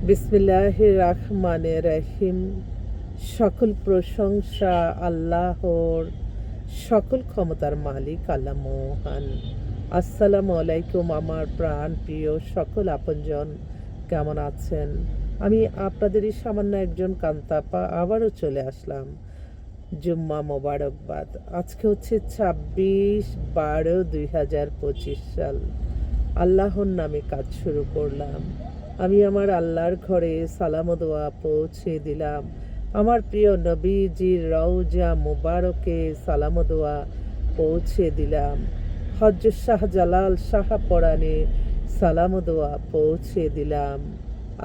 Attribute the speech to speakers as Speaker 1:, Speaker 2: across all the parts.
Speaker 1: বিসমিল্লাহির রহমানির রহিম। সকল প্রশংসা আল্লাহর, সকল ক্ষমতার মালিক আল্লাহ মহান। আসসালামু আলাইকুম আমার প্রাণ প্রিয় সকল আপনজন, কেমন আছেন? আমি আপনাদেরই সামান্য একজন কান্তাপা আবারও চলে আসলাম। জুম্মা মোবারকবাদ। আজকে হচ্ছে 26/12/2025 সাল। আল্লাহর নামে কাজ শুরু করলাম। আমি আমার আল্লাহর ঘরে সালাম ও দোয়া পৌঁছে দিলাম। আমার প্রিয় নবীজির রওজা মুবারকে সালাম ও দোয়া পৌঁছে দিলাম। হযরত শাহজালাল শাহপরানে সালাম ও দোয়া পৌঁছে দিলাম।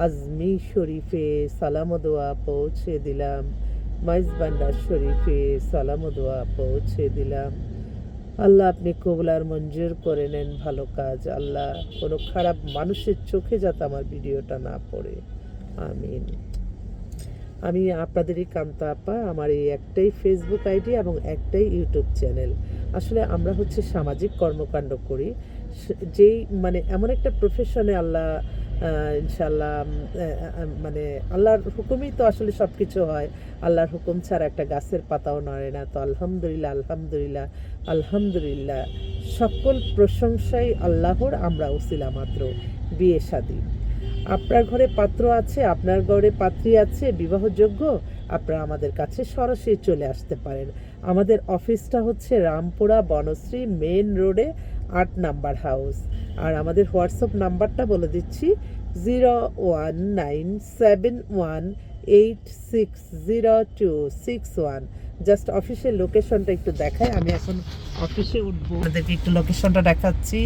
Speaker 1: আজমি শরীফে সালাম ও দোয়া পৌঁছে দিলাম। মাইজবান্ডার শরীফে সালাম ও দোয়া পৌঁছে দিলাম। আল্লাহ আপনি কবুল আর মঞ্জুর করে নেন ভালো কাজ। আল্লাহ কোনো খারাপ মানুষের চোখে যাতে আমার ভিডিওটা না পড়ে, আমিন। আমি আপনাদেরই কান্তা আপা। আমার এই একটাই ফেসবুক আইডি এবং একটাই ইউটিউব চ্যানেল। আসলে আমরা হচ্ছে সামাজিক কর্মকাণ্ড করি, যেই মানে এমন একটা প্রফেশনে আল্লাহ ইনশাল্লাহ মানে আল্লাহর হুকুমেই তো আসলে সব কিছু হয়। আল্লাহর হুকুম ছাড়া একটা গাছের পাতাও নড়ে না। তো আলহামদুলিল্লাহ আলহামদুলিল্লাহ আলহামদুলিল্লাহ, সকল প্রশংসাই আল্লাহর। আমরা উসিলা মাত্র। বিয়ে শাদী, আপনার ঘরে পাত্র আছে, আপনার ঘরে পাত্রী আছে বিবাহযোগ্য, আপনারা আমাদের কাছে সরাসরি চলে আসতে পারেন। আমাদের অফিসটা হচ্ছে রামপুরা বনশ্রী মেন রোডে 8 নাম্বার হাউস। আর আমাদের হোয়াটসঅ্যাপ নাম্বারটা বলে দিচ্ছি, 019718600261। জাস্ট অফিসের লোকেশনটা একটু দেখায়। আমি এখন অফিসে উঠবো, আপনাদেরকে একটু লোকেশনটা দেখাচ্ছি।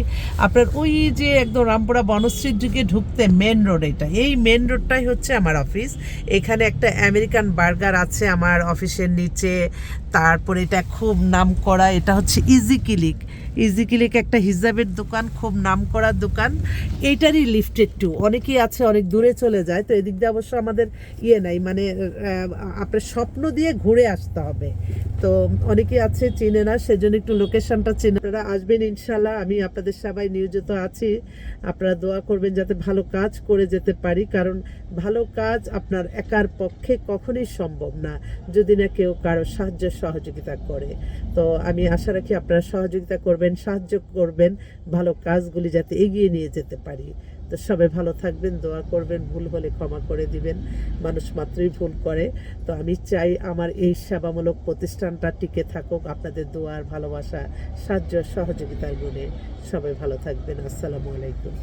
Speaker 1: আপনার ওই যে একদম রামপুরা বনশ্রীর দিকে ঢুকতে মেন রোড, এই মেন রোডটাই হচ্ছে আমার অফিস। এখানে একটা আমেরিকান বার্গার আছে আমার অফিসের নিচে। তারপরে এটা খুব নাম করা, এটা হচ্ছে ইজি ক্লিক একটা হিজাবের দোকান, খুব নাম করা দোকান। এইটারই লিফটেড টু। অনেকেই আছে অনেক দূরে চলে যায়, তো এদিক দিয়ে অবশ্য আমাদের নাই, মানে আপনার স্বপ্ন দিয়ে ঘুরে আসতে হবে। তো অনেকেই আছে চিনে না, সেজন্য একটু লোকেশনটা চিনে আপনারা আসবেন ইনশাল্লাহ। আমি আপনাদের সবাই নিয়োজিত আছি। আপনারা দোয়া করবেন যাতে ভালো কাজ করে যেতে পারি, কারণ ভালো কাজ আপনার একার পক্ষে কখনোই সম্ভব না যদি না কেউ কারো সাহায্য সহযোগিতা করে। তো আমি আশা রাখি আপনারা সহযোগিতা করবেন, সাহায্য করবেন, ভালো কাজগুলি যাতে এগিয়ে নিয়ে যেতে পারি। তো সবাই ভালো থাকবেন, দোয়া করবেন, ভুল হলে ক্ষমা করে দিবেন। মানুষ মাত্রই ভুল করে। তো আমি চাই আমার এই সেবামূলক প্রতিষ্ঠানটা টিকে থাকুক আপনাদের দোয়ার, ভালোবাসা, সাহায্য সহযোগিতার গুণে। সবাই ভালো থাকবেন। আসসালামু আলাইকুম।